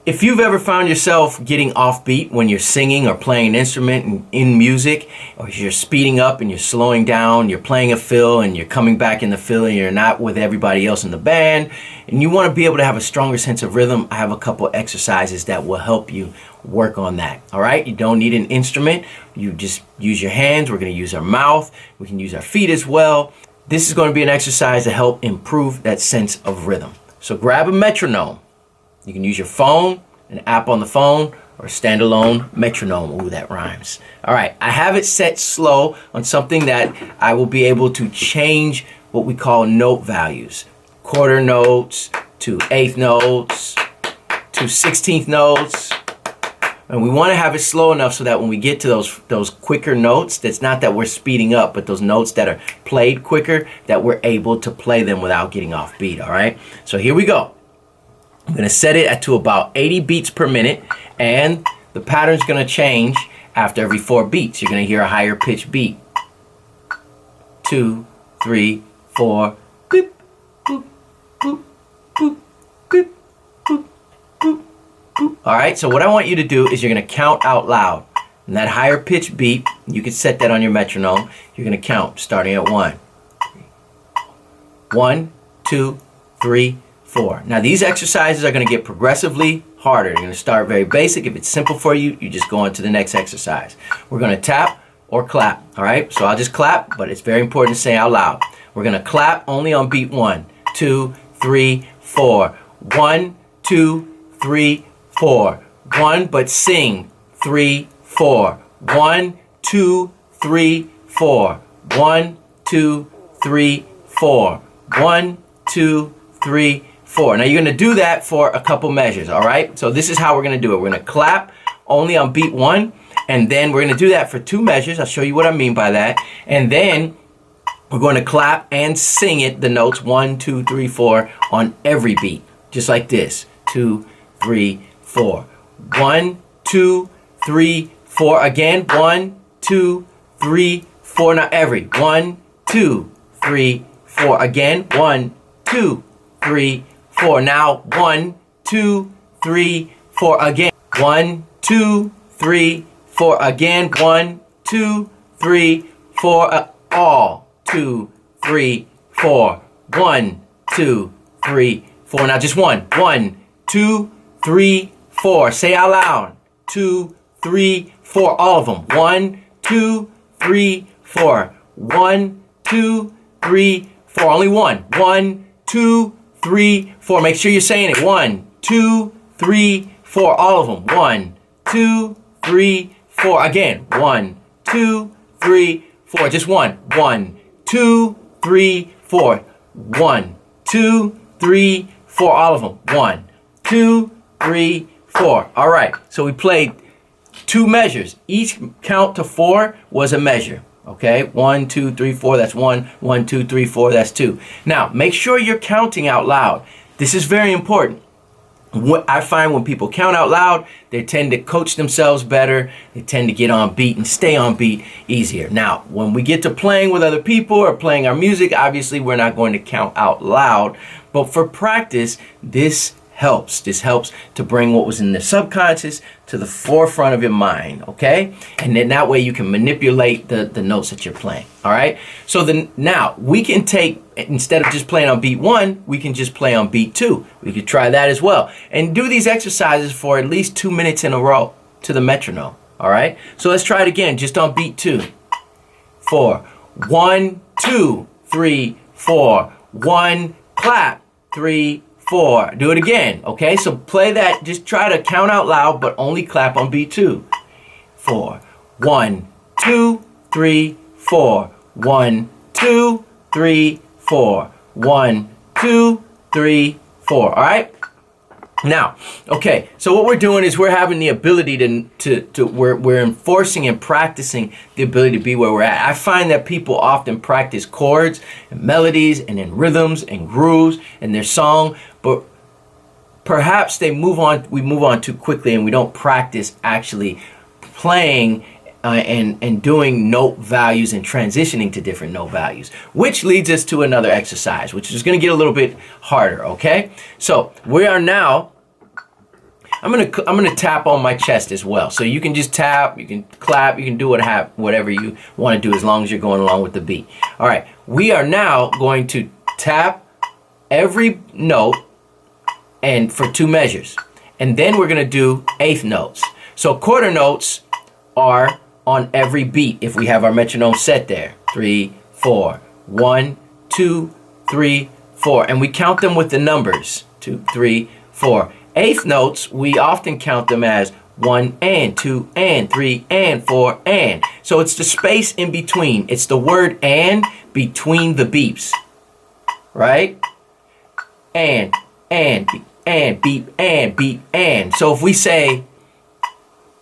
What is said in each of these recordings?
If you've ever found yourself getting offbeat when you're singing or playing an instrument in music, or you're speeding up and you're slowing down, you're playing a fill and you're coming back in the fill and you're not with everybody else in the band, and you want to be able to have a stronger sense of rhythm, I have a couple exercises that will help you work on that. All right? You don't need an instrument. You just use your hands. We're going to use our mouth. We can use our feet as well. This is going to be an exercise to help improve that sense of rhythm. So grab a metronome. You can use your phone, an app on the phone, or a standalone metronome. Ooh, that rhymes. All right, I have it set slow on something that I will be able to change what we call note values. Quarter notes to eighth notes to 16th notes. And we want to have it slow enough so that when we get to those quicker notes, that's not that we're speeding up, but those notes that are played quicker, that we're able to play them without getting off beat, all right? So here we go. I'm going to set it to about 80 beats per minute, and the pattern's going to change after every 4 beats. You're going to hear a higher pitch beat. 2, 3, 4. Boop, boop, boop, boop, boop, boop, boop, boop. All right, so what I want you to do is you're going to count out loud. And that higher pitch beat, you can set that on your metronome. You're going to count starting at 1. 1, 2, 3, 4. Now these exercises are going to get progressively harder. You're going to start very basic. If it's simple for you, you just go on to the next exercise. We're going to tap or clap. All right, so I'll just clap, but it's very important to say out loud. We're going to clap only on beat 1, 2, 3, 4. 1, 2, 3, 4. 1, but sing. 3, 4. 1, 2, 3, 4. 1, 2, 3, 4. 1, 2, 3, 4. Now you're going to do that for a couple measures, all right? So this is how we're going to do it. We're going to clap only on beat 1, and then we're going to do that for 2 measures. I'll show you what I mean by that. And then we're going to clap and sing it, the notes 1, 2, 3, 4 on every beat, just like this. 2, 3, 4. 1, 2, 3, 4. Again, 1, 2, 3, 4. Now every 1, 2, 3, 4. Again, 1, 2, 3, 4. Now 1, 2, 3, 4. Again. 1, 2, 3, 4. Again. 1, 2, 3, 4. All 2, 3, 4. 1, 2, 3, 4. Now just 1. 1, 2, 3, 4. Say out loud. 2, 3, 4. All of them. 1, 2, 3, 4. 1, 2, 3, 4. Only 1. 1, 2, 3, 4. Make sure you're saying it. 1, 2, 3, 4. All of them. 1, 2, 3, 4. Again. 1, 2, 3, 4. Just 1. 1, 2, 3, 4. 1, 2, 3, 4. All of them. 1, 2, 3, 4. All right. So we played 2 measures. Each count to 4 was a measure. Okay, 1, 2, 3, 4, that's 1. 1, 2, 3, 4, that's 2. Now, make sure you're counting out loud. This is very important. What I find when people count out loud, they tend to coach themselves better. They tend to get on beat and stay on beat easier. Now, when we get to playing with other people or playing our music, obviously we're not going to count out loud. But for practice, this helps. This helps to bring what was in the subconscious to the forefront of your mind, okay? And then that way you can manipulate the notes that you're playing, all right? So then now we can take, instead of just playing on beat 1, we can just play on beat 2. We could try that as well. And do these exercises for at least 2 minutes in a row to the metronome, all right? So let's try it again, just on beat 2. 4. 1, 2, 3, 4. 1, clap. 3, 4. Do it again. Okay, so play that. Just try to count out loud, but only clap on beat 2. 4. 1, 2, 3, 4. 1, 2, 3, 4. 1, 2, 3, 4. All right. Now, okay, so what we're doing is we're having the ability we're enforcing and practicing the ability to be where we're at. I find that people often practice chords and melodies and then rhythms and grooves in their song, but perhaps we move on too quickly and we don't practice actually playing and doing note values and transitioning to different note values, which leads us to another exercise, which is going to get a little bit harder, okay? So we are now, I'm gonna tap on my chest as well. So you can just tap, you can clap, you can do whatever you want to do as long as you're going along with the beat. All right, we are now going to tap every note and for 2 measures. And then we're gonna do eighth notes. So quarter notes are on every beat if we have our metronome set there. 3, 4, 1, 2, 3, 4. And we count them with the numbers. 2, 3, 4. Eighth notes, we often count them as 1 and 2 and 3 and 4 and. So it's the space in between. It's the word and between the beeps. Right? And beep, and beep, and. So if we say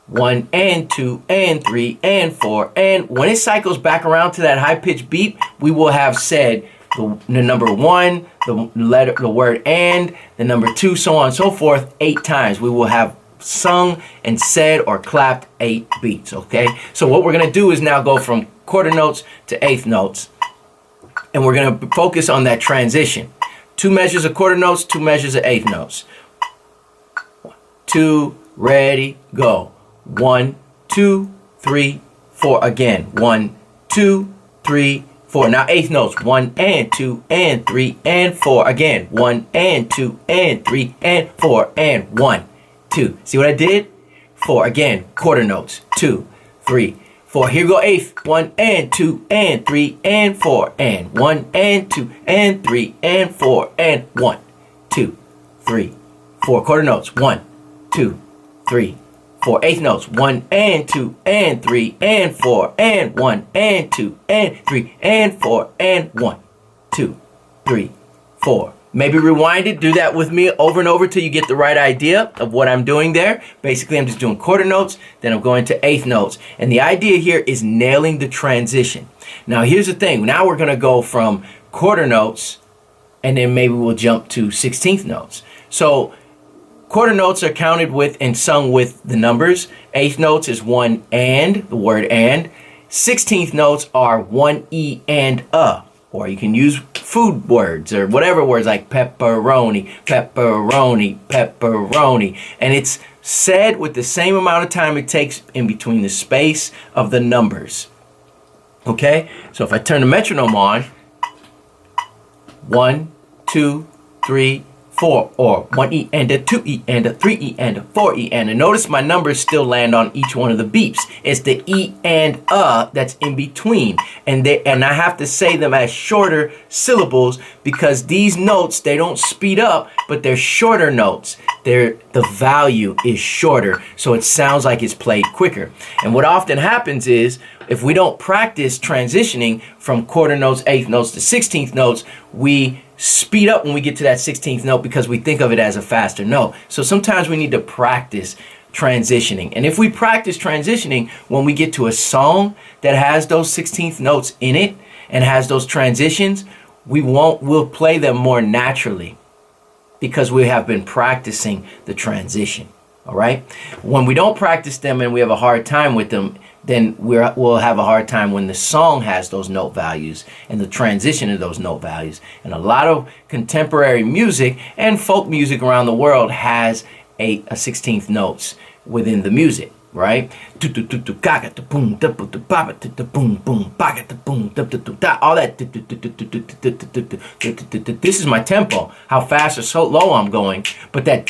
1 and 2 and 3 and 4 and, when it cycles back around to that high-pitched beep, we will have said the number 1, the word and, the number 2, so on and so forth, 8 times. We will have sung and said or clapped 8 beats, okay? So what we're going to do is now go from quarter notes to eighth notes, and we're going to focus on that transition. 2 measures of quarter notes, 2 measures of eighth notes. 2, ready, go. 1, 2, 3, 4. Again, 1, 2, 3, 4. Now eighth notes. 1 and 2 and 3 and 4. Again, 1 and 2 and 3 and 4 and 1, 2. See what I did? 4. Again, quarter notes. 2, 3, 4. Here go eighth. 1 and 2 and 3 and 4 and 1 and 2 and 3 and 4 and 1, 2, 3, 4. Quarter notes. 1, 2, 3, 4. Eighth notes. 1 and 2 and 3 and 4 and 1 and 2 and 3 and 4 and 1, 2, 3, 4. Maybe rewind it. Do that with me over and over till you get the right idea of what I'm doing there. Basically, I'm just doing quarter notes, then I'm going to eighth notes. And the idea here is nailing the transition. Now, here's the thing. Now we're going to go from quarter notes, and then maybe we'll jump to 16th notes. So quarter notes are counted with and sung with the numbers. Eighth notes is 1 and, the word and. 16th notes are 1 E and a. Or you can use food words or whatever words like pepperoni, pepperoni, pepperoni. And it's said with the same amount of time it takes in between the space of the numbers. Okay? So if I turn the metronome on, 1, 2, 3, 4, or 1 E and a 2 E and a 3 E and a 4 E and a. Notice my numbers still land on each one of the beeps. It's the E and a that's in between, and I have to say them as shorter syllables because these notes, they don't speed up, but they're shorter notes. The value is shorter, so it sounds like it's played quicker. And what often happens is, if we don't practice transitioning from quarter notes, eighth notes to 16th notes, we speed up when we get to that 16th note because we think of it as a faster note. So sometimes we need to practice transitioning. And if we practice transitioning, when we get to a song that has those 16th notes in it and has those transitions, we'll play them more naturally because we have been practicing the transition. All right? When we don't practice them and we have a hard time with them, then we'll have a hard time when the song has those note values and the transition of those note values. And a lot of contemporary music and folk music around the world has a 16th notes within the music, right? All that. This is my tempo, how fast or so low I'm going, but that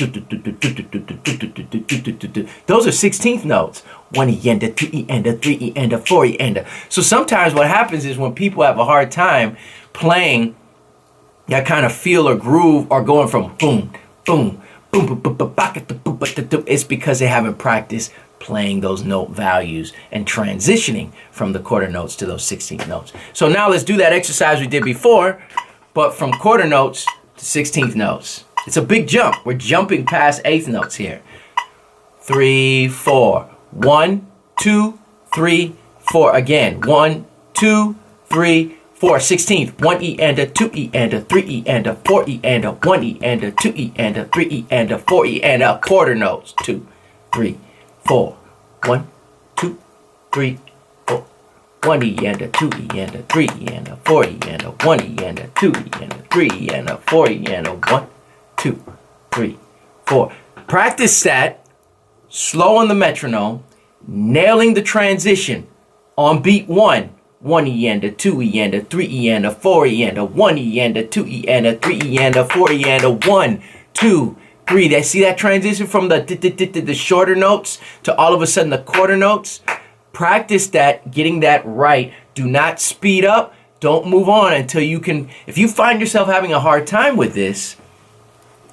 those are 16th notes. 1 E and a 2 E and a 3 E and a 4 E and a. So sometimes what happens is when people have a hard time playing that kind of feel or groove or going from boom, boom, boom, boom, boom, boom, it's because they haven't practiced playing those note values and transitioning from the quarter notes to those 16th notes. So now let's do that exercise we did before, but from quarter notes to 16th notes. It's a big jump. We're jumping past eighth notes here. 3, 4. 1, 2, 3, 4. Again. 1, 2, 3, 4. 16th. 1 E and a 2 E and a 3 E and a 4 E and a 1 E and a 2 E and a 3 E and a 4 E and a quarter notes. 2, 3, 4. 1, 2, 3, 4. 1 E and a 2 E and a 3 E and a 4 E and a 1 E and a 2 E and a 3 E and a 4 E and a 1, 2, 3, 4. Practice that slow on the metronome, nailing the transition on beat 1. 1 E and a 2 E and a 3 E and a 4 E and a 1 E and a 2 E and a 3 E and a 4 E and a 1, 2, 3. See that transition from the shorter notes to all of a sudden the quarter notes? Practice that, getting that right. Do not speed up. Don't move on until you can. If you find yourself having a hard time with this,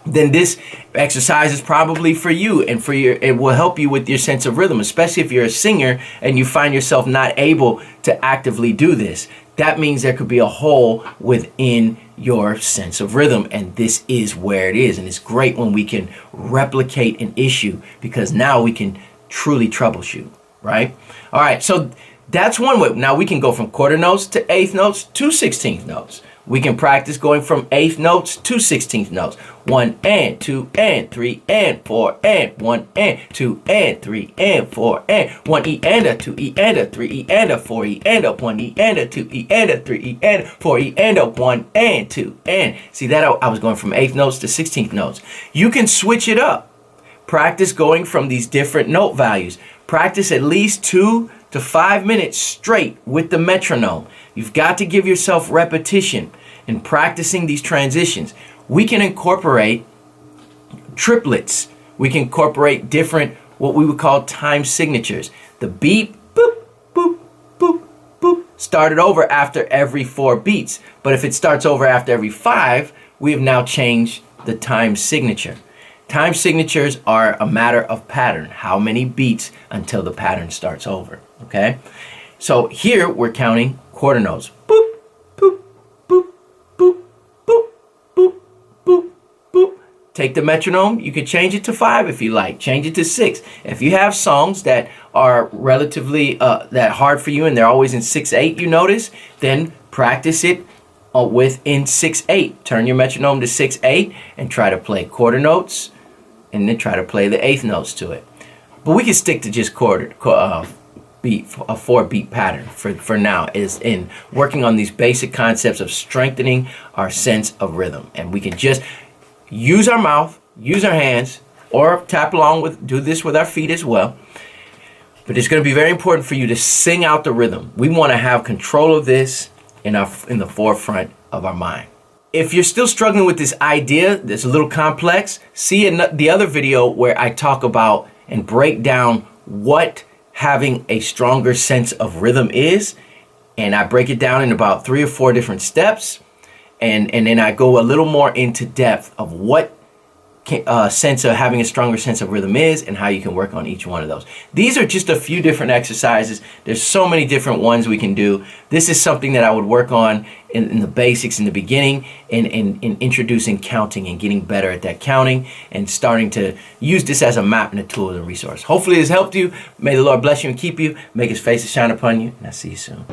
then this exercise is probably for you, and it will help you with your sense of rhythm, especially if you're a singer and you find yourself not able to actively do this. That means there could be a hole within your sense of rhythm, and this is where it is. And it's great when we can replicate an issue, because now we can truly troubleshoot, right? All right, so that's one way. Now we can go from quarter notes to eighth notes to 16th notes. We can practice going from eighth notes to 16th notes. 1 and 2 and 3 and 4 and 1 and 2 and 3 and 4 and 1 E and a 2 E and a 3 E and a 4 E and a 1 E and a 2 E and a 3 E and a 4 E and a 1 and 2 and. See that I was going from eighth notes to 16th notes. You can switch it up. Practice going from these different note values. Practice at least 2 to 5 minutes straight with the metronome. You've got to give yourself repetition in practicing these transitions. We can incorporate triplets. We can incorporate different, what we would call time signatures. The beat, boop, boop, boop, boop, started over after every 4 beats. But if it starts over after every 5, we have now changed the time signature. Time signatures are a matter of pattern. How many beats until the pattern starts over, okay? So here we're counting quarter notes. Boop, boop, boop, boop, boop, boop, boop, boop. Take the metronome. You can change it to 5 if you like. Change it to 6. If you have songs that are relatively that hard for you and they're always in 6/8, you notice, then practice it within 6/8. Turn your metronome to 6/8 and try to play quarter notes, and then try to play the eighth notes to it. But we can stick to just a 4-beat pattern for now, is in working on these basic concepts of strengthening our sense of rhythm. And we can just use our mouth, use our hands, or tap along do this with our feet as well. But it's going to be very important for you to sing out the rhythm. We want to have control of this in the forefront of our mind. If you're still struggling with this idea that's a little complex, see the other video where I talk about and break down what having a stronger sense of rhythm is. And I break it down in about 3 or 4 different steps. And then I go a little more into depth of what sense of having a stronger sense of rhythm is and how you can work on each one of those. These are just a few different exercises. There's so many different ones we can do. This is something that I would work on in the basics in the beginning, in introducing counting and getting better at that counting and starting to use this as a map and a tool and a resource. Hopefully this helped you. May the Lord bless you and keep you. Make his face to shine upon you. And I'll see you soon.